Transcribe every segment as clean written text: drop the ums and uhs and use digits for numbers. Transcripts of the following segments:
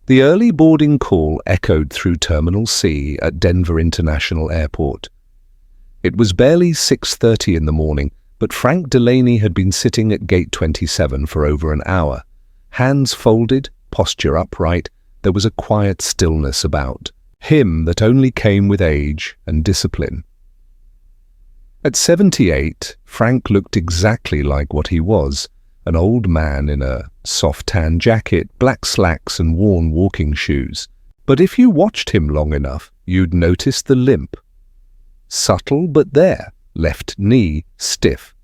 The early boarding call echoed through Terminal C at Denver International Airport. It was barely 6:30 in the morning, but Frank Delaney had been sitting at Gate 27 for over an hour. Hands folded, posture upright, there was a quiet stillness about him that only came with age and discipline. At 78, Frank looked exactly like what he was, an old man in a soft tan jacket, black slacks and worn walking shoes. But if you watched him long enough, you'd notice the limp. Subtle but there, left knee stiff.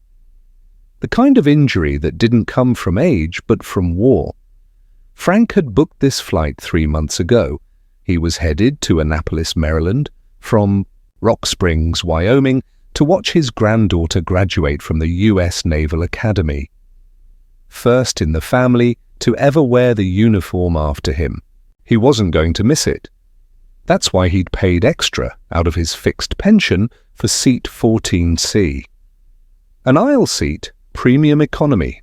The kind of injury that didn't come from age but from war. Frank had booked this flight 3 months ago. He was headed to Annapolis, Maryland, from Rock Springs, Wyoming, to watch his granddaughter graduate from the U.S. Naval Academy. First in the family to ever wear the uniform after him. He wasn't going to miss it. That's why he'd paid extra out of his fixed pension for seat 14C. An aisle seat, premium economy.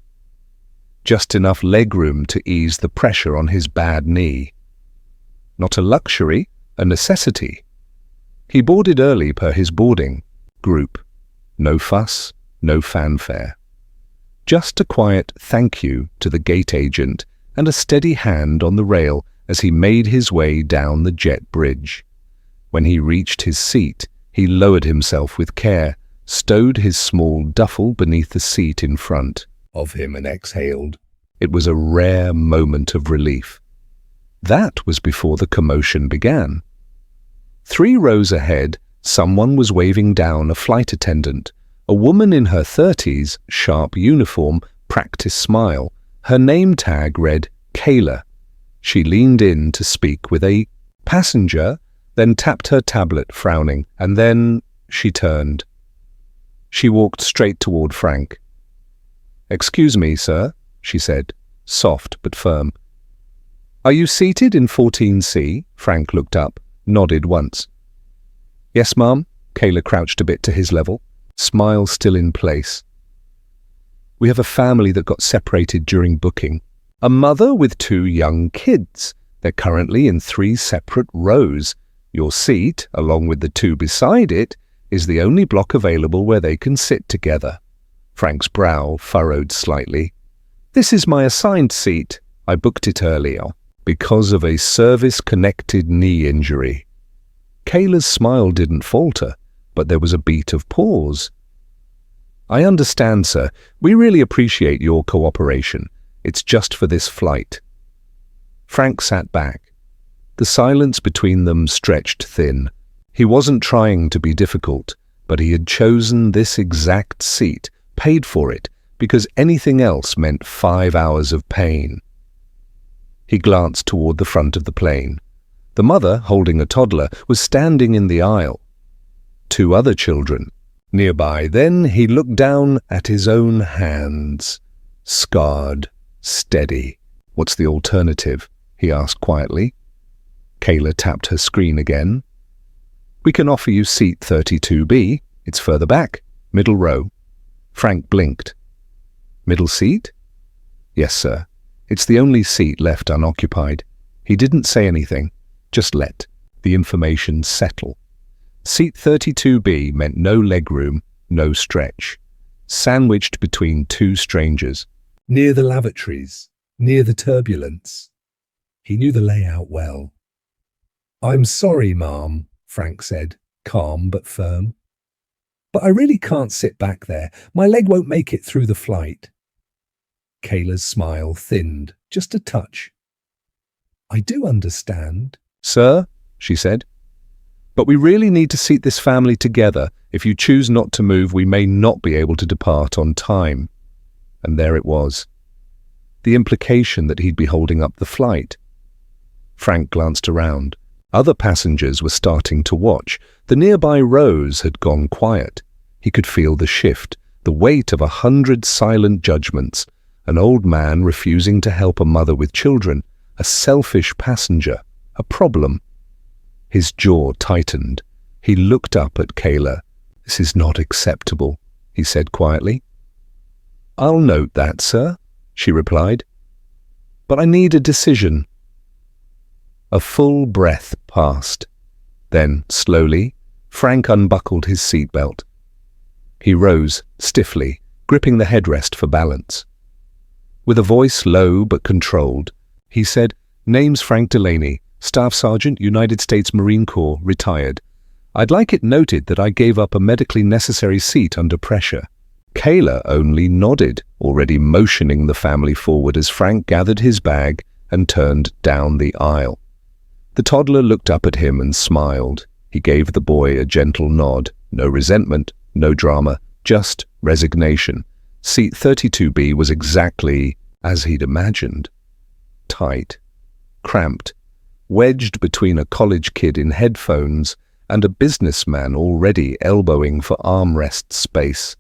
Just enough legroom to ease the pressure on his bad knee. Not a luxury, a necessity. He boarded early per his boarding group. No fuss, no fanfare. Just a quiet thank you to the gate agent and a steady hand on the rail as he made his way down the jet bridge. When he reached his seat, he lowered himself with care, stowed his small duffel beneath the seat in front of him and exhaled. It was a rare moment of relief. That was before the commotion began. 3 rows ahead, someone was waving down a flight attendant, a woman in her 30s, sharp uniform, practice smile. Her name tag read Kayla. She leaned in to speak with a passenger, then tapped her tablet, frowning, and then she turned. She walked straight toward Frank. "Excuse me, sir," she said, soft but firm. "Are you seated in 14C?" Frank looked up, nodded once. "Yes, ma'am." Kayla crouched a bit to his level, smile still in place. "We have a family that got separated during booking. A mother with 2 young kids. They're currently in 3 separate rows. Your seat, along with the 2 beside it, is the only block available where they can sit together." Frank's brow furrowed slightly. "This is my assigned seat. I booked it earlier because of a service-connected knee injury." Kayla's smile didn't falter, but there was a beat of pause. "I understand, sir. We really appreciate your cooperation. It's just for this flight." Frank sat back. The silence between them stretched thin. He wasn't trying to be difficult, but he had chosen this exact seat, paid for it, because anything else meant 5 hours of pain. He glanced toward the front of the plane. The mother, holding a toddler, was standing in the aisle. 2 other children nearby. Then he looked down at his own hands. Scarred, steady. "What's the alternative?" he asked quietly. Kayla tapped her screen again. "We can offer you seat 32B. It's further back, middle row." Frank blinked. "Middle seat?" "Yes, sir. It's the only seat left unoccupied." He didn't say anything, just let the information settle. Seat 32B meant no legroom, no stretch. Sandwiched between 2 strangers. Near the lavatories, near the turbulence. He knew the layout well. "I'm sorry, ma'am," Frank said, calm but firm. "But I really can't sit back there. My leg won't make it through the flight." Kayla's smile thinned, just a touch. "I do understand." "Sir," she said, "but we really need to seat this family together. If you choose not to move, we may not be able to depart on time." And there it was. The implication that he'd be holding up the flight. Frank glanced around. Other passengers were starting to watch. The nearby rows had gone quiet. He could feel the shift, the weight of 100 silent judgments. An old man refusing to help a mother with children, a selfish passenger, a problem. His jaw tightened. He looked up at Kayla. "This is not acceptable," he said quietly. "I'll note that, sir," she replied. "But I need a decision." A full breath passed. Then, slowly, Frank unbuckled his seatbelt. He rose, stiffly, gripping the headrest for balance. With a voice low but controlled, he said, "Name's Frank Delaney, Staff Sergeant, United States Marine Corps, retired. I'd like it noted that I gave up a medically necessary seat under pressure." Kayla only nodded, already motioning the family forward as Frank gathered his bag and turned down the aisle. The toddler looked up at him and smiled. He gave the boy a gentle nod. No resentment, no drama, just resignation. Seat 32B was exactly as he'd imagined. Tight, cramped, wedged between a college kid in headphones and a businessman already elbowing for armrest space.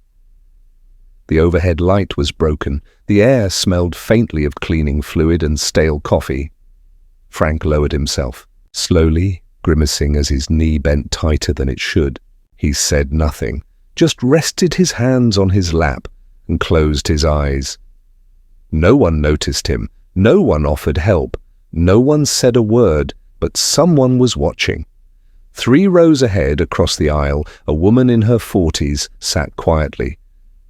The overhead light was broken. The air smelled faintly of cleaning fluid and stale coffee. Frank lowered himself, slowly, grimacing as his knee bent tighter than it should. He said nothing, just rested his hands on his lap and closed his eyes. No one noticed him. No one offered help. No one said a word, but someone was watching. 3 rows ahead, across the aisle, a woman in her 40s sat quietly.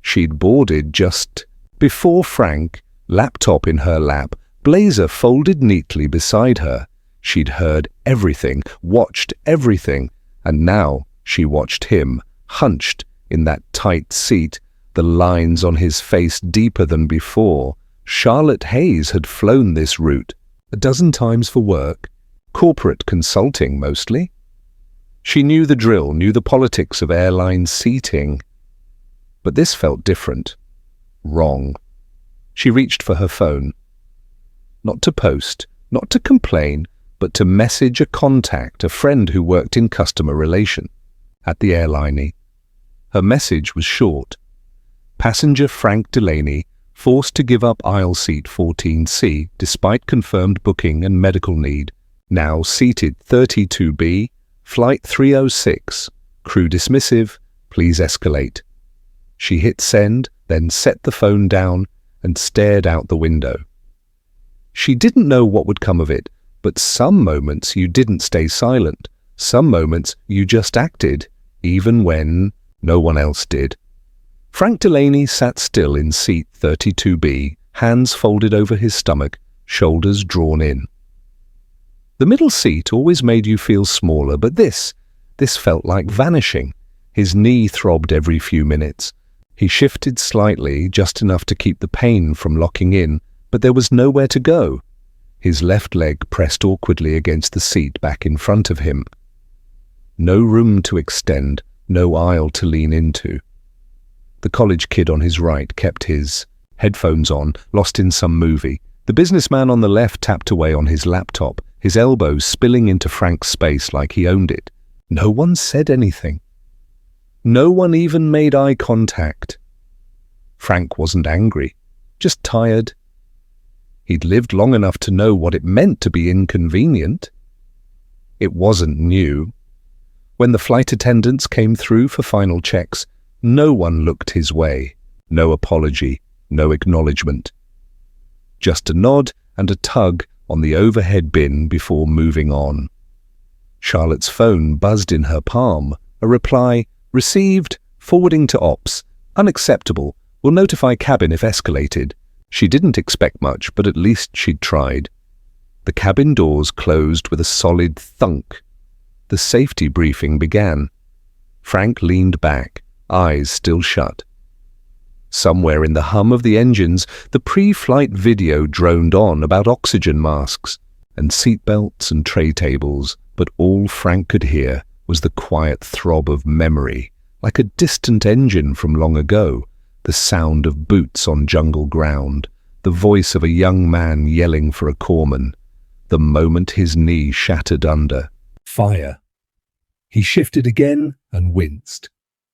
She'd boarded just before Frank, laptop in her lap, blazer folded neatly beside her. She'd heard everything, watched everything, and now she watched him, hunched in that tight seat, the lines on his face deeper than before. Charlotte Hayes had flown this route a dozen times for work, corporate consulting mostly. She knew the drill, knew the politics of airline seating. But this felt different. Wrong. She reached for her phone. Not to post, not to complain, but to message a contact, a friend who worked in customer relation at the airline. Her message was short. Passenger Frank Delaney forced to give up aisle seat 14C despite confirmed booking and medical need. Now seated 32B, flight 306. Crew dismissive, please escalate. She hit send, then set the phone down and stared out the window. She didn't know what would come of it, but some moments you didn't stay silent. Some moments you just acted, even when no one else did. Frank Delaney sat still in seat 32B, hands folded over his stomach, shoulders drawn in. The middle seat always made you feel smaller, but this felt like vanishing. His knee throbbed every few minutes. He shifted slightly, just enough to keep the pain from locking in, but there was nowhere to go. His left leg pressed awkwardly against the seat back in front of him. No room to extend, no aisle to lean into. The college kid on his right kept his headphones on, lost in some movie. The businessman on the left tapped away on his laptop, his elbows spilling into Frank's space like he owned it. No one said anything. No one even made eye contact. Frank wasn't angry, just tired. He'd lived long enough to know what it meant to be inconvenient. It wasn't new. When the flight attendants came through for final checks, no one looked his way. No apology, no acknowledgement. Just a nod and a tug on the overhead bin before moving on. Charlotte's phone buzzed in her palm. A reply, received, forwarding to ops, unacceptable, will notify cabin if escalated. She didn't expect much, but at least she'd tried. The cabin doors closed with a solid thunk. The safety briefing began. Frank leaned back, eyes still shut. Somewhere in the hum of the engines, the pre-flight video droned on about oxygen masks and seatbelts and tray tables, but all Frank could hear was the quiet throb of memory, like a distant engine from long ago, the sound of boots on jungle ground, the voice of a young man yelling for a corpsman, the moment his knee shattered under. Fire. He shifted again and winced.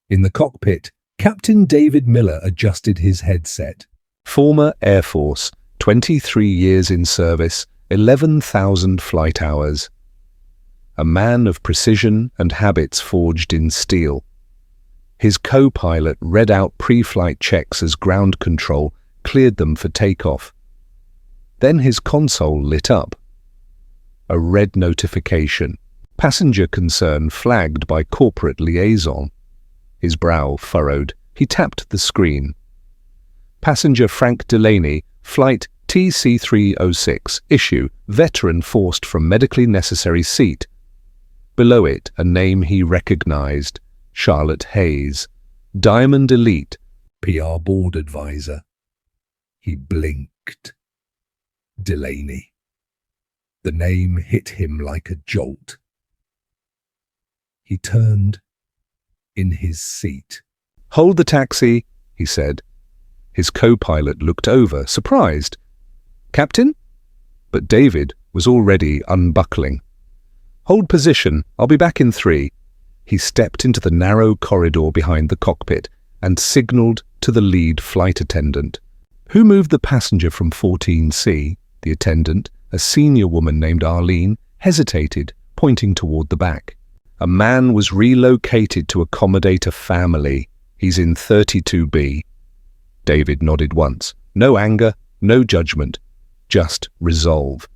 In the cockpit, Captain David Miller adjusted his headset. Former Air Force, 23 years in service, 11,000 flight hours. A man of precision and habits forged in steel. His co-pilot read out pre-flight checks as ground control cleared them for takeoff. Then his console lit up. A red notification. Passenger concern flagged by corporate liaison. His brow furrowed. He tapped the screen. Passenger Frank Delaney, flight TC306, issue, veteran forced from medically necessary seat. Below it, a name he recognized, Charlotte Hayes, Diamond Elite, PR board advisor. He blinked. Delaney. The name hit him like a jolt. He turned in his seat. "Hold the taxi," he said. His co-pilot looked over, surprised. "Captain?" But David was already unbuckling. "Hold position. I'll be back in 3. He stepped into the narrow corridor behind the cockpit and signaled to the lead flight attendant. "Who moved the passenger from 14C? The attendant, a senior woman named Arlene, hesitated, pointing toward the back. "A man was relocated to accommodate a family. He's in 32B. David nodded once. No anger, no judgment, just resolve.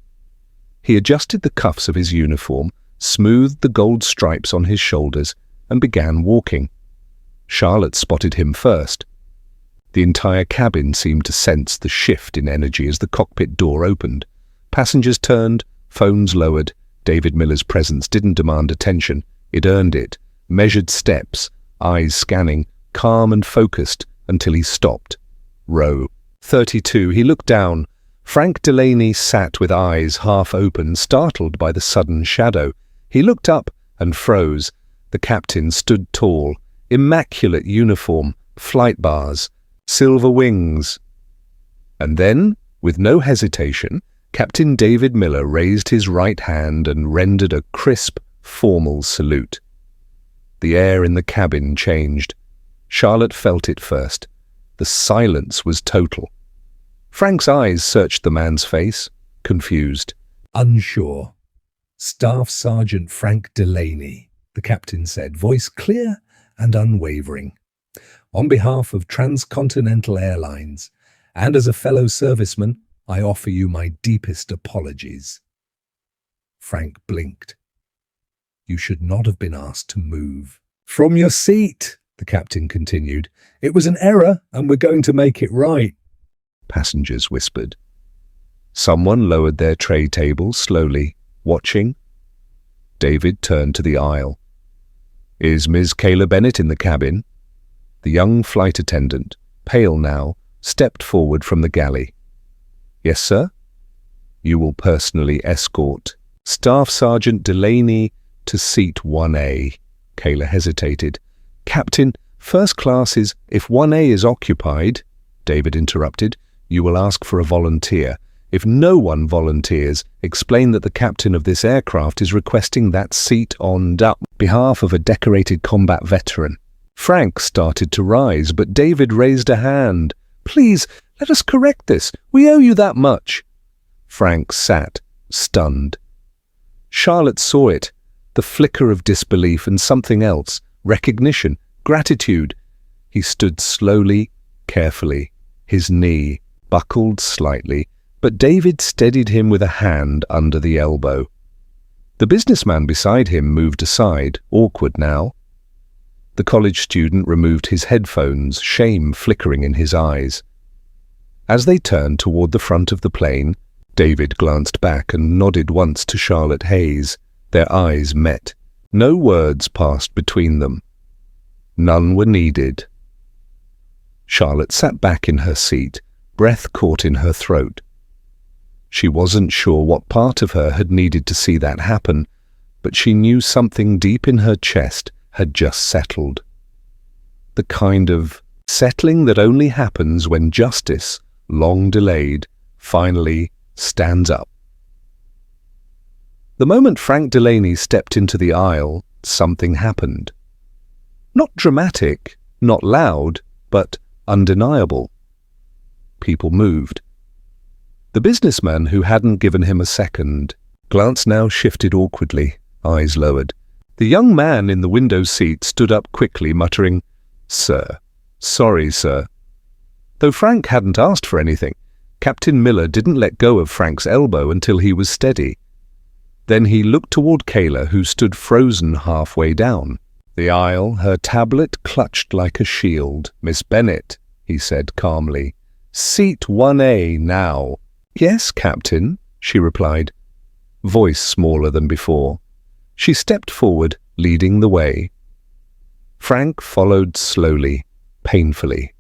He adjusted the cuffs of his uniform, smoothed the gold stripes on his shoulders, and began walking. Charlotte spotted him first. The entire cabin seemed to sense the shift in energy as the cockpit door opened. Passengers turned, phones lowered. David Miller's presence didn't demand attention. It earned it. Measured steps, eyes scanning, calm and focused, until he stopped. Row 32. He looked down. Frank Delaney sat with eyes half open, startled by the sudden shadow. He looked up and froze. The captain stood tall, immaculate uniform, flight bars, silver wings. And then, with no hesitation, Captain David Miller raised his right hand and rendered a crisp, formal salute. The air in the cabin changed. Charlotte felt it first. The silence was total. Frank's eyes searched the man's face, confused. "Unsure. Staff Sergeant Frank Delaney," the captain said, voice clear and unwavering. "On behalf of Transcontinental Airlines, and as a fellow serviceman, I offer you my deepest apologies." Frank blinked. "You should not have been asked to move from your seat," the captain continued. "It was an error, and we're going to make it right." Passengers whispered. Someone lowered their tray table slowly, watching. David turned to the aisle. "Is Ms. Kayla Bennett in the cabin?" The young flight attendant, pale now, stepped forward from the galley. "Yes, sir." "You will personally escort Staff Sergeant Delaney to seat 1A. Kayla hesitated. "Captain, first class is..." "If 1A is occupied," David interrupted, "you will ask for a volunteer. If no one volunteers, explain that the captain of this aircraft is requesting that seat on behalf of a decorated combat veteran." Frank started to rise, but David raised a hand. "Please, let us correct this. We owe you that much." Frank sat, stunned. Charlotte saw it, the flicker of disbelief and something else, recognition, gratitude. He stood slowly, carefully, his knee buckled slightly, but David steadied him with a hand under the elbow. The businessman beside him moved aside, awkward now. The college student removed his headphones, shame flickering in his eyes. As they turned toward the front of the plane, David glanced back and nodded once to Charlotte Hayes. Their eyes met. No words passed between them. None were needed. Charlotte sat back in her seat, breath caught in her throat. She wasn't sure what part of her had needed to see that happen, but she knew something deep in her chest had just settled. The kind of settling that only happens when justice, long delayed, finally stands up. The moment Frank Delaney stepped into the aisle, something happened. Not dramatic, not loud, but undeniable. People moved. The businessman, who hadn't given him a second, glance now shifted awkwardly, eyes lowered. The young man in the window seat stood up quickly, muttering, "Sir, sorry, sir." Though Frank hadn't asked for anything, Captain Miller didn't let go of Frank's elbow until he was steady. Then he looked toward Kayla, who stood frozen halfway down the aisle, her tablet clutched like a shield. "Miss Bennett," he said calmly, "Seat 1A now." "Yes, Captain," she replied, voice smaller than before. She stepped forward, leading the way. Frank followed slowly, painfully.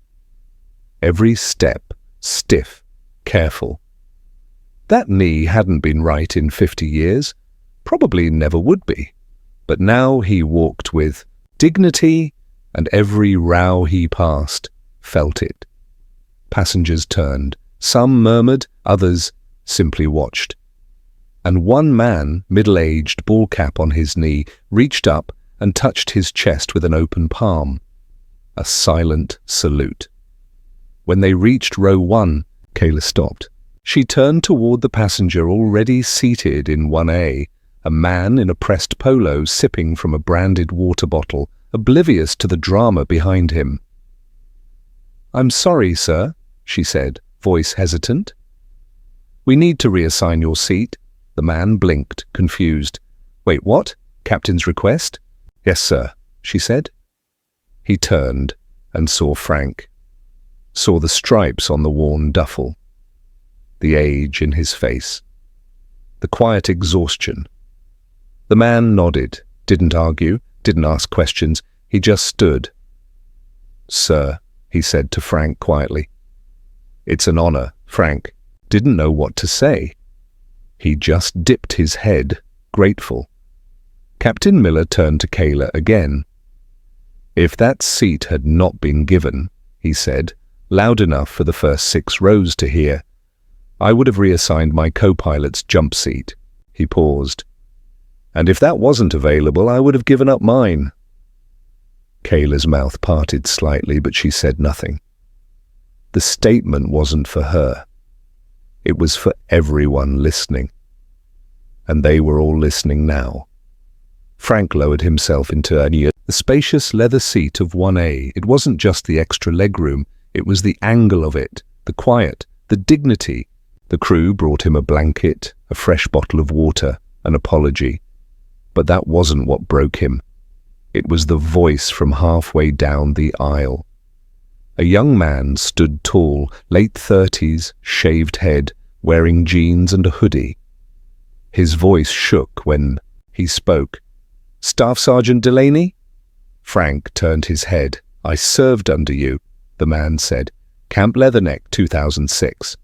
Every step stiff, careful. That knee hadn't been right in 50 years, probably never would be. But now he walked with dignity, and every row he passed felt it. Passengers turned. Some murmured, others simply watched. And one man, middle-aged, ball cap on his knee, reached up and touched his chest with an open palm. A silent salute. When they reached row 1, Kayla stopped. She turned toward the passenger already seated in 1A, a man in a pressed polo sipping from a branded water bottle, oblivious to the drama behind him. "I'm sorry, sir," she said, voice hesitant. "We need to reassign your seat." The man blinked, confused. "Wait, what? Captain's request?" "Yes, sir," she said. He turned and saw Frank. Saw the stripes on the worn duffel. The age in his face. The quiet exhaustion. The man nodded, didn't argue, didn't ask questions. He just stood. "Sir," he said to Frank quietly. "It's an honor." Frank didn't know what to say. He just dipped his head, grateful. Captain Miller turned to Kayla again. "If that seat had not been given," he said, loud enough for the first 6 rows to hear, "I would have reassigned my co-pilot's jump seat." He paused. "And if that wasn't available, I would have given up mine." Kayla's mouth parted slightly, but she said nothing. The statement wasn't for her. It was for everyone listening. And they were all listening now. Frank lowered himself into the spacious leather seat of 1A. It wasn't just the extra legroom, it was the angle of it, the quiet, the dignity. The crew brought him a blanket, a fresh bottle of water, an apology. But that wasn't what broke him. It was the voice from halfway down the aisle. A young man stood tall, late 30s, shaved head, wearing jeans and a hoodie. His voice shook when he spoke. "Staff Sergeant Delaney?" Frank turned his head. "I served under you," the man said. "Camp Leatherneck, 2006.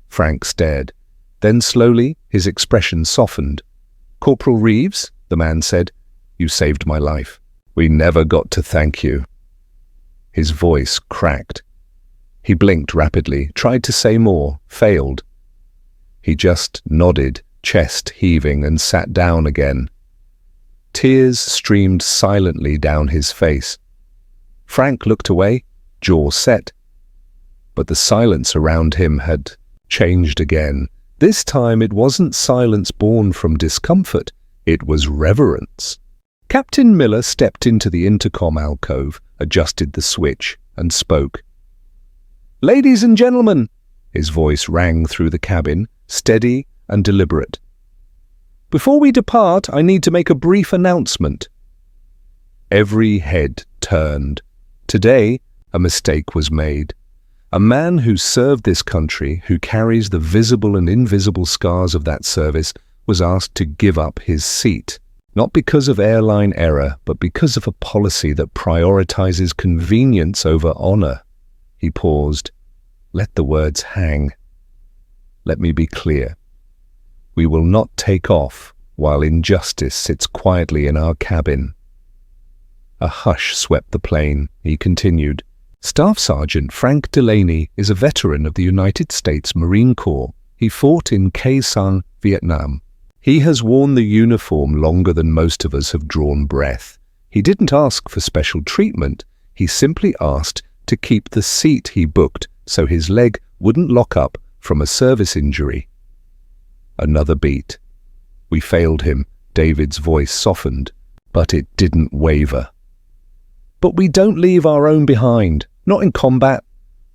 Frank stared. Then slowly, his expression softened. "Corporal Reeves?" the man said. "You saved my life. We never got to thank you." His voice cracked. He blinked rapidly, tried to say more, failed. He just nodded, chest heaving, and sat down again. Tears streamed silently down his face. Frank looked away, jaw set. But the silence around him had changed again. This time it wasn't silence born from discomfort, it was reverence. Captain Miller stepped into the intercom alcove, adjusted the switch, and spoke. "Ladies and gentlemen," his voice rang through the cabin, steady and deliberate. "Before we depart, I need to make a brief announcement." Every head turned. Today, a mistake was made. A man who served this country, who carries the visible and invisible scars of that service, was asked to give up his seat. Not because of airline error, but because of a policy that prioritizes convenience over honor. He paused. Let the words hang. Let me be clear. We will not take off while injustice sits quietly in our cabin. A hush swept the plane. He continued. Staff Sergeant Frank Delaney is a veteran of the United States Marine Corps. He fought in Khe Sanh, Vietnam. He has worn the uniform longer than most of us have drawn breath. He didn't ask for special treatment. He simply asked to keep the seat he booked so his leg wouldn't lock up from a service injury. Another beat. We failed him. David's voice softened, but it didn't waver. But we don't leave our own behind. Not in combat.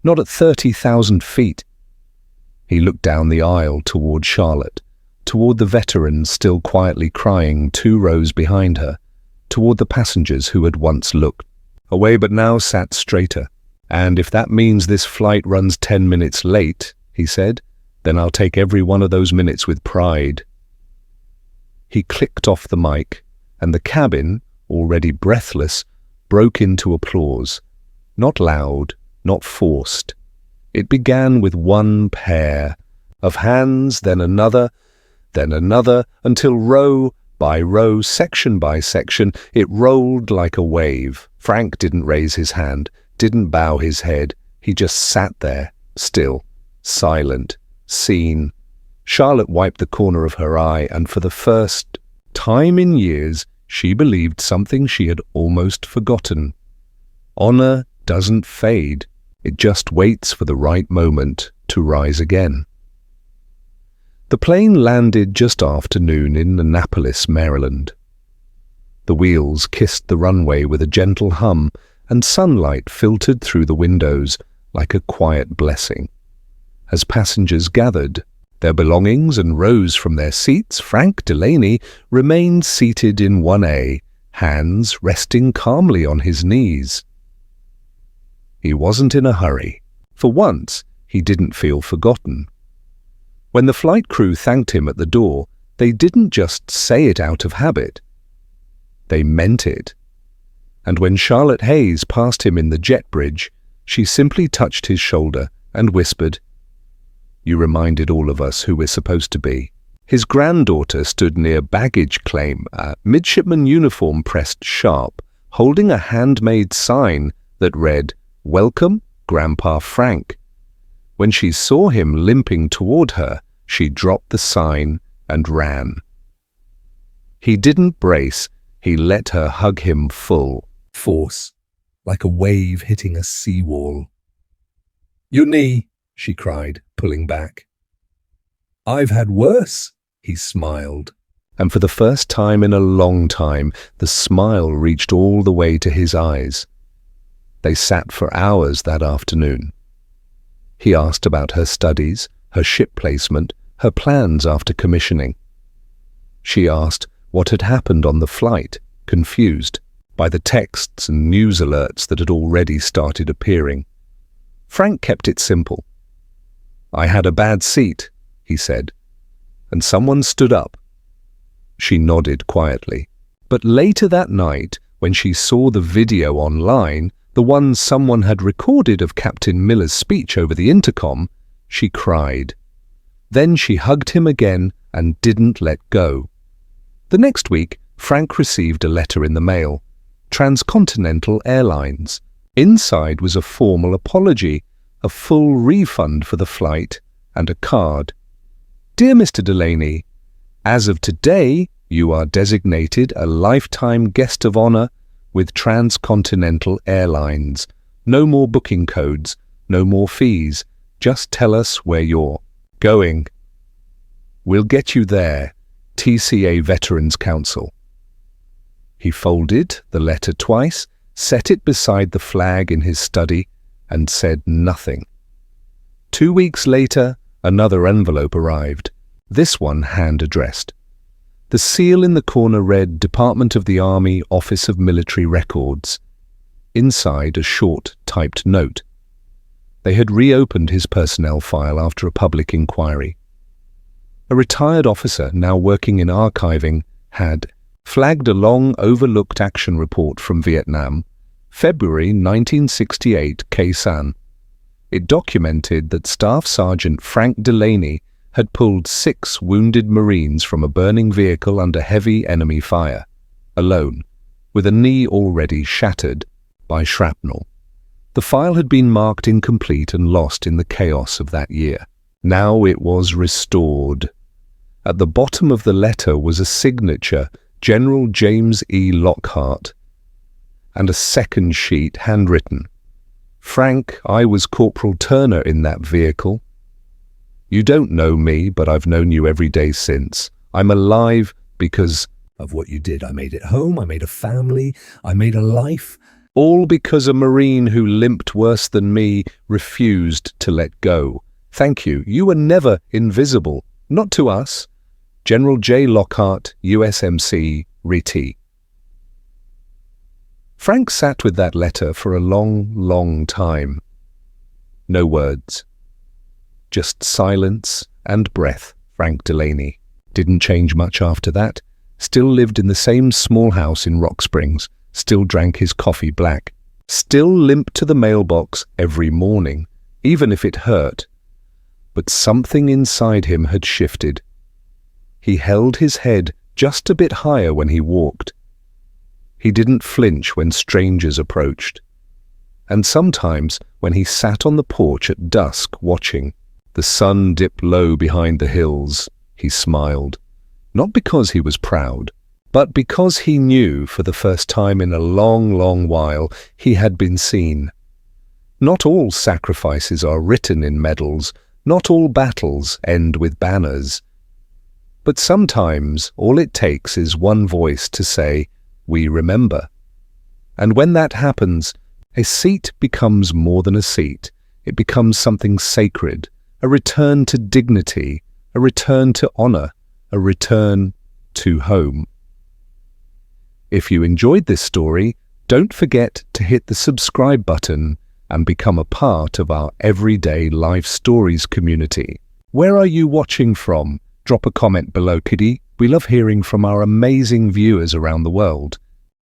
Not at 30,000 feet. He looked down the aisle toward Charlotte. toward the veterans still quietly crying 2 rows behind her, toward the passengers who had once looked away but now sat straighter. "And if that means this flight runs 10 minutes late," he said, "then I'll take every one of those minutes with pride." He clicked off the mic, and the cabin, already breathless, broke into applause. Not loud, not forced. It began with one pair of hands, then another, until row by row, section by section, it rolled like a wave. Frank didn't raise his hand, didn't bow his head. He just sat there, still, silent, seen. Charlotte wiped the corner of her eye, and for the first time in years, she believed something she had almost forgotten. Honor doesn't fade. It just waits for the right moment to rise again. The plane landed just after noon in Annapolis, Maryland. The wheels kissed the runway with a gentle hum, and sunlight filtered through the windows like a quiet blessing. As passengers gathered their belongings and rose from their seats, Frank Delaney remained seated in 1A, hands resting calmly on his knees. He wasn't in a hurry. For once, he didn't feel forgotten. When the flight crew thanked him at the door, they didn't just say it out of habit. They meant it. And when Charlotte Hayes passed him in the jet bridge, she simply touched his shoulder and whispered, "You reminded all of us who we're supposed to be." His granddaughter stood near baggage claim, a midshipman uniform pressed sharp, holding a handmade sign that read, "Welcome, Grandpa Frank." When she saw him limping toward her, she dropped the sign and ran. He didn't brace, he let her hug him full force, like a wave hitting a seawall. "Your knee," she cried, pulling back. "I've had worse," he smiled. And for the first time in a long time, the smile reached all the way to his eyes. They sat for hours that afternoon. He asked about her studies, her ship placement, her plans after commissioning. She asked what had happened on the flight, confused by the texts and news alerts that had already started appearing. Frank kept it simple. "I had a bad seat," he said, "and someone stood up." She nodded quietly. But later that night, when she saw the video online, the one someone had recorded of Captain Miller's speech over the intercom, she cried. Then she hugged him again and didn't let go. The next week, Frank received a letter in the mail. Transcontinental Airlines. Inside was a formal apology, a full refund for the flight, and a card. "Dear Mr. Delaney, as of today, you are designated a lifetime guest of honor with Transcontinental Airlines. No more booking codes, no more fees. Just tell us where you're going. We'll get you there. TCA Veterans Council." He folded the letter twice, set it beside the flag in his study, and said nothing. 2 weeks later, another envelope arrived, this one hand-addressed. The seal in the corner read Department of the Army, Office of Military Records. Inside, a short, typed note. They had reopened his personnel file after a public inquiry. A retired officer, now working in archiving, had flagged a long overlooked action report from Vietnam, February 1968, Khe Sanh. It documented that Staff Sergeant Frank Delaney had pulled 6 wounded Marines from a burning vehicle under heavy enemy fire, alone, with a knee already shattered by shrapnel. The file had been marked incomplete and lost in the chaos of that year. Now it was restored. At the bottom of the letter was a signature, General James E. Lockhart, and a second sheet handwritten. "Frank, I was Corporal Turner in that vehicle. You don't know me, but I've known you every day since. I'm alive because of what you did. I made it home, I made a family, I made a life. All because a Marine who limped worse than me refused to let go. Thank you. You were never invisible. Not to us. General J. Lockhart, USMC, RET. Frank sat with that letter for a long, long time. No words. Just silence and breath. Frank Delaney didn't change much after that. Still lived in the same small house in Rock Springs. Still drank his coffee black. Still limped to the mailbox every morning, even if it hurt. But something inside him had shifted. He held his head just a bit higher when he walked. He didn't flinch when strangers approached. And sometimes when he sat on the porch at dusk watching the sun dip low behind the hills, he smiled. Not because he was proud, but because he knew for the first time in a long, long while he had been seen. Not all sacrifices are written in medals. Not all battles end with banners. But sometimes all it takes is one voice to say, "We remember." And when that happens, a seat becomes more than a seat. It becomes something sacred, a return to dignity, a return to honor, a return to home. If you enjoyed this story, don't forget to hit the subscribe button and become a part of our Everyday Life Stories community. Where are you watching from? Drop a comment below, kiddie. We love hearing from our amazing viewers around the world.